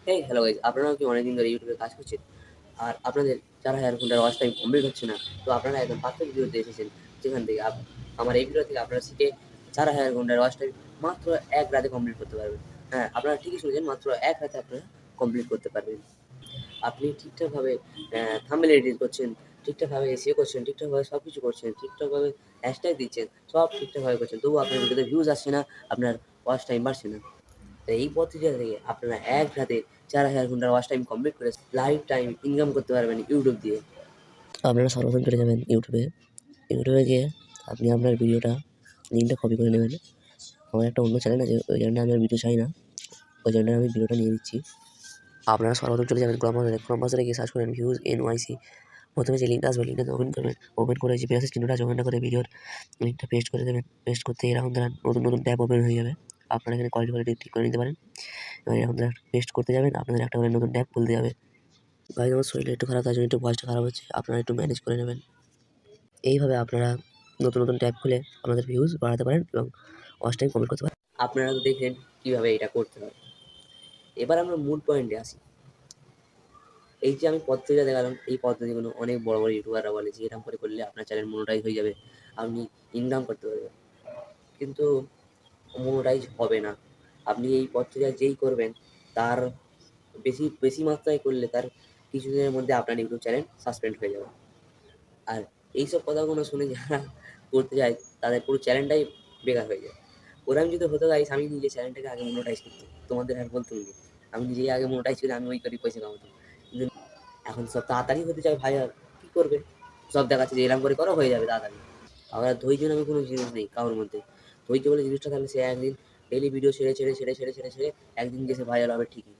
Hey hello guys, আপনারাও কি অনেকদিন ধরে ইউটিউবে কাজ করছেন আর আপনাদের 4,000 ঘন্টার ওয়াচ টাইম কমপ্লিট হচ্ছে না? তো আপনারা একদম পারফেক্ট ভিডিওতে এসেছেন, যেখান থেকে আমার এই ভিডিও থেকে আপনারা শিখে 4,000 ঘন্টার ওয়াচ টাইম মাত্র এক রাতে কমপ্লিট করতে পারবেন। হ্যাঁ, আপনারা ঠিকই শুনেছেন, মাত্র এক রাতে আপনারা কমপ্লিট করতে পারবেন। আপনি ঠিকঠাকভাবে থাম্বনেল এডিট করছেন, ঠিকঠাকভাবে এসইও করছেন, ঠিকঠাকভাবে সব কিছু করছেন, ঠিকঠাকভাবে হ্যাশট্যাগ দিচ্ছেন, সব ঠিকঠাকভাবে করছেন, তবুও আপনার ভিডিওতে ভিউজ আসছে না, আপনার ওয়াচ টাইম বাড়ছে না। তো এই পদ্ধতিটা থেকে আপনারা এক রাতে 4,000 ঘন্টার ওয়াচ টাইম কমপ্লিট করে লাইফ টাইম ইনকাম করতে পারবেন ইউটিউব দিয়ে। আপনারা সর্বপ্রথম চলে যাবেন ইউটিউবে গিয়ে আপনি আপনার ভিডিওটা লিঙ্কটা কপি করে নেবেন। আমার একটা অন্য চ্যানেল আছে, ওই চ্যানেলে আমি আর ভিডিও চাই না, ওই চ্যানেলে আমি ভিডিওটা নিয়ে দিচ্ছি। আপনারা সর্বপ্রথম চলে যাবেন ক্রম ব্রাউজারে গিয়ে সার্চ করেন ভিউজ NYC। প্রথমে যে লিঙ্কটা আসবে, লিঙ্কটা ওপেন করবেন, ওপেন করে যে প্লাসের চিহ্নটা আছে ওখানটা করে ভিডিওর লিঙ্কটা পেস্ট করে দেবেন। পেস্ট করতে এরকম দ্বারা নতুন নতুন ট্যাব ওপেন হয়ে যাবে। আপনারা এখানে কোয়ালিটি ঠিক করে নিতে পারেন। এবার এরকম দ্বারা পেস্ট করতে যাবেন, আপনাদের একটা করে নতুন ট্যাব খুলতে যাবে। ভাই আমার শরীরটা একটু খারাপ, তার জন্য একটু ভয়েসটা খারাপ হচ্ছে, আপনারা একটু ম্যানেজ করে নেবেন। এইভাবে আপনারা নতুন নতুন ট্যাব খুলে আপনাদের ভিউজ বাড়াতে পারেন এবং ওয়াচ টাইম কমপ্লিট করতে পারেন। আপনারা তো দেখলেন কীভাবে এটা করতে হয়। এবার আমরা মূল পয়েন্টে আসি। এই যে আমি পদ্ধতিটা দেখালাম, এই পদ্ধতিগুলো অনেক বড় বড় ইউটিউবাররা বলে যে এরকম করে করলে আপনার চ্যানেল মনোটাইজ হয়ে যাবে, আপনি ইনকাম করতে পারবেন। কিন্তু মনোটাইজ হবে না। আপনি এই পদ্ধতিটা যেই করবেন, তার বেশি বেশি মাত্রায় করলে তার কিছুদিনের মধ্যে আপনার ইউটিউব চ্যানেল সাসপেন্ড হয়ে যাবে। আর এইসব কথাগুলো শুনে যারা করতে যায়, তাদের পুরো চ্যানেলটাই বেকার হয়ে যায়। ওরা আমি যদি হতো গাইস, আমি নিজে চ্যানেলটাকে আগে মনোটাইজ করতাম, তোমাদের আর বলতাম না। আমি নিজেই আগে মনোটাইজ করে আমি ওই করে পয়সা কামাতাম। কিন্তু এখন সব তাড়াতাড়ি হতে চায় ভাই, আর কী করবে? সব দেখাচ্ছে যে এরকম করে করো, হয়ে যাবে তাড়াতাড়ি। আবার ধৈর্য নামে কোনো জিনিস নেই কারোর মধ্যে। ধৈর্য বলে জিনিসটা থাকলে সে একদিন ডেইলি ভিডিও ছেড়ে একদিন গিয়ে সে ভাইরাল হবে ঠিকই।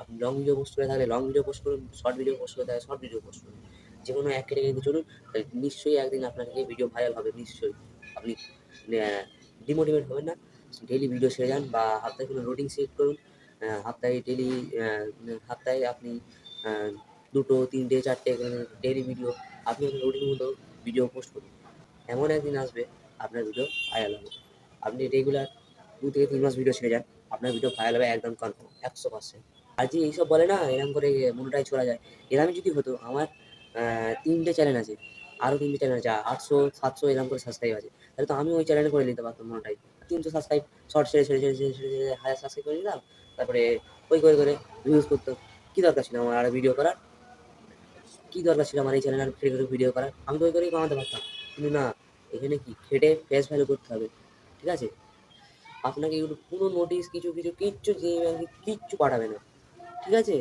আপনি লং ভিডিও পোস্ট করে থাকলে লং ভিডিও পোস্ট করুন, শর্ট ভিডিও পোস্ট করে থাকলে শর্ট ভিডিও পোস্ট করুন। যেকোনো এক ক্যাটাগরিতে চলুন, নিশ্চয়ই একদিন আপনার এই ভিডিও ভাইরাল হবে নিশ্চয়ই। আপনি ডিমোটিভেট হবেন না। ডেইলি ভিডিও ছেড়ে যান বা সপ্তাহে কোনো রুটিন সেট করুন। সপ্তাহে ডেইলি সপ্তাহে আপনি ২টো, ৩টে, ৪টে ডেইলি ভিডিও আপনি আপনার রুটিন মতো ভিডিও পোস্ট করুন। এমন একদিন আসবে আপনার ভিডিও ভাইরাল হবে। আপনি রেগুলার ২ থেকে ৩ মাস ভিডিও ছেড়ে যান, আপনার ভিডিও ভাইরাল হবে একদম কনফার্ম ১০০%। আর যে এইসব বলে না এরকম করে মনিটাইজ করা যায়, এরকমই যদি হতো আমার ৩টে চ্যানেল আছে, আরও ৩টে চ্যানেল আছে, ৮০০, ৭০০ এরকম করে সাবস্ক্রাইব আছে। তাহলে তো আমি ওই চ্যানেলে করে নিতে পারতাম মনিটাইজ। ৩০০ সাবস্ক্রাইব, শর্ট ছেড়ে ১,০০০ সাবস্ক্রাইব করে নিলাম। তারপরে ওই করে ভিউজ করতাম। কী দরকার ছিল আমার আরও ভিডিও করার? কী দরকার ছিল আমার এই চ্যানেলে আরও করে ভিডিও করার? আমি তো ওই করেই কামাতে পারতাম। কিন্তু না, এখানে কি খেটে ফেস ভ্যালু করতে হবে। ঠিক আছে? আপনাকে ইউটিউব কোনো নোটিশ কিচ্ছু পাঠাবে না। ঠিক আছে?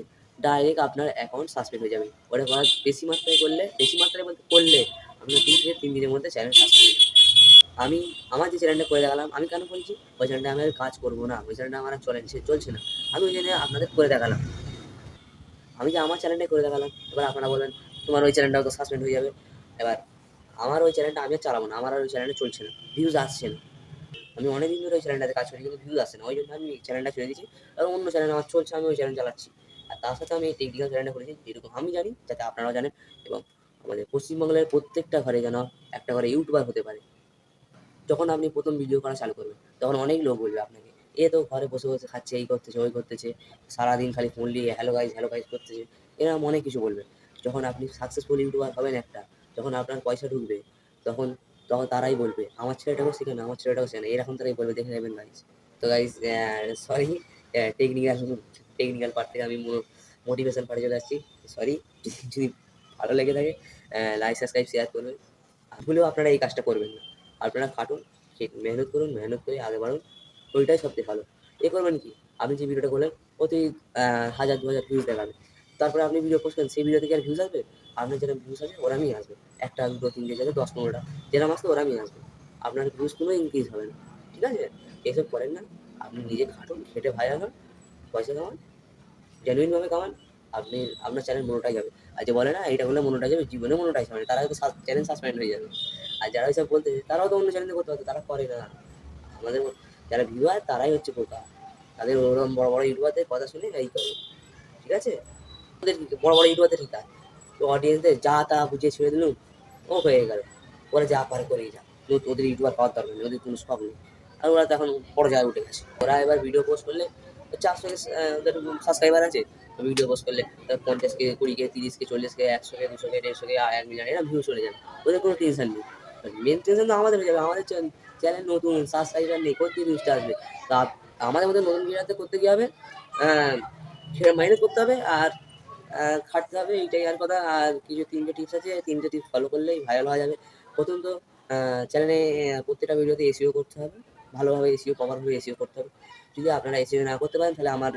ডাইরেক্ট আপনার অ্যাকাউন্ট সাসপেন্ড হয়ে যাবে। ওটা করার বেশি মাত্রায় বলতে করলে আপনার ২ থেকে ৩ দিনের মধ্যে চ্যানেল সাসপেন্ড হয়ে যাবে। আমি আমার যে চ্যানেলটা করে দেখালাম, আমি কেন বলছি? ওই চ্যানেলটা আমি আর কাজ করব না। ওই চ্যানেলটা আমার আর চলছে না। আমি ওই জন্য আপনাদের করে দেখালাম। আমি যে আমার চ্যানেলটাই করে দেখালাম। এবার আপনারা বলবেন, তোমার ওই চ্যানেলটাও তো সাসপেন্ড হয়ে যাবে। এবার আমার ওই চ্যানেলটা আমি আর চালাবো না। আমার আর ওই চ্যানেলে চলছে না। ভিউজ আসছে না। আমি অনেকদিন ধরে ওই চ্যানেলটাতে কাজ করি, কিন্তু ভিউজ আসছে না। ওই জন্য আমি চ্যানেলটা ছেড়ে দিয়েছি। আর অন্য চ্যানেল আমার চলছে, আমি ওই চ্যানেল চালাচ্ছি। আর তার সাথে আমি এই টেকনিক্যাল চ্যানেলটা খুলেছি, যেটুকু আমি জানি যাতে আপনারাও জানেন এবং আমাদের পশ্চিমবাংলার প্রত্যেকটা ঘরে যেন একটা করে ইউটিউবার হতে পারে। যখন আপনি ১ম ভিডিও করা চালু করবেন, তখন অনেক লোক বলবে আপনাকে, "এ তো ঘরে বসে খাচ্ছে, এই করতেছে, ওই করতেছে। সারাদিন খালি ফোন নিয়ে হ্যালো গাইজ করতেছে।" এরকম অনেক কিছু বলবে। যখন আপনি সাকসেসফুল ইউটিউবার হবেন একটা, যখন আপনার পয়সা ঢুকবে, তখন তখন তারাই বলবে, "আমার ছেলেটাকেও শেখান, আমার ছেলেটাকেও শেখান।" এরকম তারাই বলবে, দেখে নেবেন গাইজ। তো guys sorry, technical technical part থেকে আমি মোটিভেশন পার্টে চলে আসছি। সরি। যদি ভালো লেগে থাকে লাইক, সাবস্ক্রাইব, শেয়ার করবেন। ভুলেও আপনারা এই কাজটা করবেন না। আপনারা খাটুন, মেহনত করুন, মেহনত করে আগে বাড়ুন। ওইটাই সবথেকে ভালো। করবেন কি? আপনি যে ভিডিওটা করলেন, ওতে ১,০০০, ২,০০০ ভিউজ দেখাবে। তারপরে আপনি ভিডিও পোস্ট করেন, সেই ভিডিও থেকে আর ভিউজ আসবে? আপনার যেরকম ভিউজ আসবে ওরকমই আসবে। ১ টা, ২ টো, ৩ টে, ৪ টা, ১০, ১৫ টা যেরকম আসতো ওরকমই আসবে। আপনার ভিউজ কোনো ইনক্রিজ হবে না। ঠিক আছে? এসব করেন না। আপনি নিজে খাটুন, খেটে ভাইরাল হন, পয়সা কামান, জেনুইনভাবে কামান। আপনি আপনার চ্যানেল মনিটাইজ হবে। আর যে বলে না এটা করলে মনিটাইজ হবে, জীবনে মনিটাইজ হবে না। তারা হয়তো চ্যানেল সাসপেন্ড হয়ে যাবে। আর যারা এসব বলতেছে তারাও তো অন্য চ্যানেলে করতে পারতো, তারা করে না। আমাদের যারা ভিউয়ার তারাই হচ্ছে বোকা। তাদের ওরকম বড় বড় ইউটিউবারদের কথা শুনে এই করে। ঠিক আছে? ওদের বড় বড় ইউটিউবারদের ঠিক আছে, তো অডিয়েন্সদের যা তা বুঝিয়ে ছেড়ে দিলুম, ও হয়ে গেল। ওরা যা পারে করেই যা। ওদের ইউটিউবার পাওয়ার দরকার নেই, ওদের কোনো শখ নেই। আর ওরা তো এখন বড় জায়গায় উঠে গেছে। ওরা এবার ভিডিও পোস্ট করলে 400 ওদের সাবস্ক্রাইবার আছে, ভিডিও পোস্ট করলে 50K, 20K, 30K, 40K, 100K, 200K, 150K, 1 million এরকম ভিউ চলে যাবে। ওদের কোনো টেনশন নেই। মেন টেনশন তো আমাদের হয়ে যাবে। আমাদের চ্যানেল নতুন, সাবস্ক্রাইবার নেই, কোথা থেকে ভিউজটা আসবে? তা আমাদের মতো নতুন ক্রিয়েটরদের করতে কি হবে? সেটা মেহনত করতে হবে আর খাটতে হবে, এইটাই আর কথা। আর কিছু 3টে টিপস আছে, 3টে টিপস ফলো করলেই ভাইরাল হওয়া যাবে। প্রথমত চ্যানেলে প্রত্যেকটা ভিডিওতে এসইও করতে হবে। ভালোভাবে এসইও, প্রপারভাবে এসইও করতে হবে। যদি আপনারা এসইও না করতে পারেন তাহলে আমার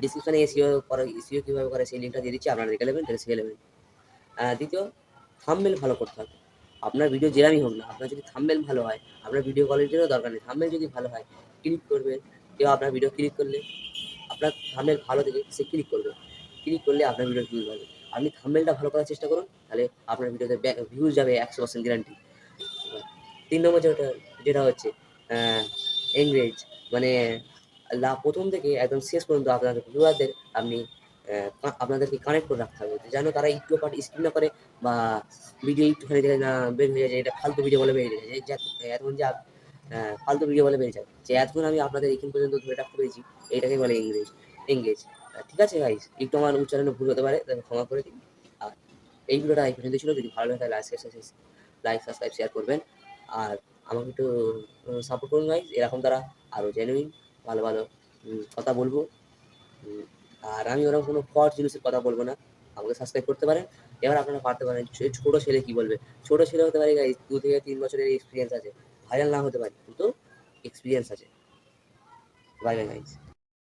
ডিসক্রিপশনে এসইও কীভাবে করে সেই লিঙ্কটা দিয়ে দিচ্ছি, আপনারা দেখে নেবেন, দেখে শিখে নেবেন। দ্বিতীয়, থাম্বনেল ভালো করতে হবে। আপনার ভিডিও যেরকমই হোক না, আপনার যদি থাম্বনেল ভালো হয়, আপনার ভিডিও কোয়ালিটিরও দরকার নেই। থাম্বনেল যদি ভালো হয়, ক্লিক করবেন। কেউ আপনার ভিডিও ক্লিক করলে, আপনার থাম্বনেল ভালো দেখে সে ক্লিক করবে। ক্লিক করলে আপনার ভিডিওর ভিউজ বাড়বে। আপনি থাম্বনেলটা ভালো করার চেষ্টা করুন, তাহলে আপনার ভিডিওতে ভিউজ যাবে 100% গ্যারান্টি। 3 নম্বর যেটা হচ্ছে এনগেজ, মানে প্রথম থেকে একদম শেষ পর্যন্ত আপনার ভিউয়ারদের আপনি আপনাদেরকে কানেক্ট করে রাখতে হবে, যেন তারা একটুও পার্ট স্কিপ না করে বা ভিডিও একটুখানি দেখে না বের হয়ে যায়, এটা ফালতু ভিডিও বলে বেরিয়ে যায়। এতক্ষণ যে ফালতু ভিডিও বলে বেরিয়ে যায়, যে এতক্ষণ আমি আপনাদের এখান পর্যন্ত ধরে রাখতে পেরেছি, এইটাকে বলে এঙ্গেজ। ঠিক আছে গাইস, একটু আমার উচ্চারণে ভুল হতে পারে, তাকে ক্ষমা করে দিন। আর এই ভিডিওটা এই পর্যন্ত ছিল। যদি ভালো লাগে তাহলে লাইক, সাবস্ক্রাইব, শেয়ার করবেন। আর আমাকে একটু সাপোর্ট করুন গাইস। এরকম তারা আরও জেনুইন ভালো ভালো কথা বলবো। উম, আর আমি ওরকম কোনো ফ্রড জিনিসের কথা বলবো না। আমাকে সাবস্ক্রাইব করতে পারেন। এবার আপনারা পারতে পারেন, ছোট ছেলে কি বলবে? ছোট ছেলে হতে পারে গাইস, 2 থেকে 3 বছরের এক্সপিরিয়েন্স আছে। ভাইরাল না হতে পারে, কিন্তু এক্সপিরিয়েন্স আছে। Bye bye guys.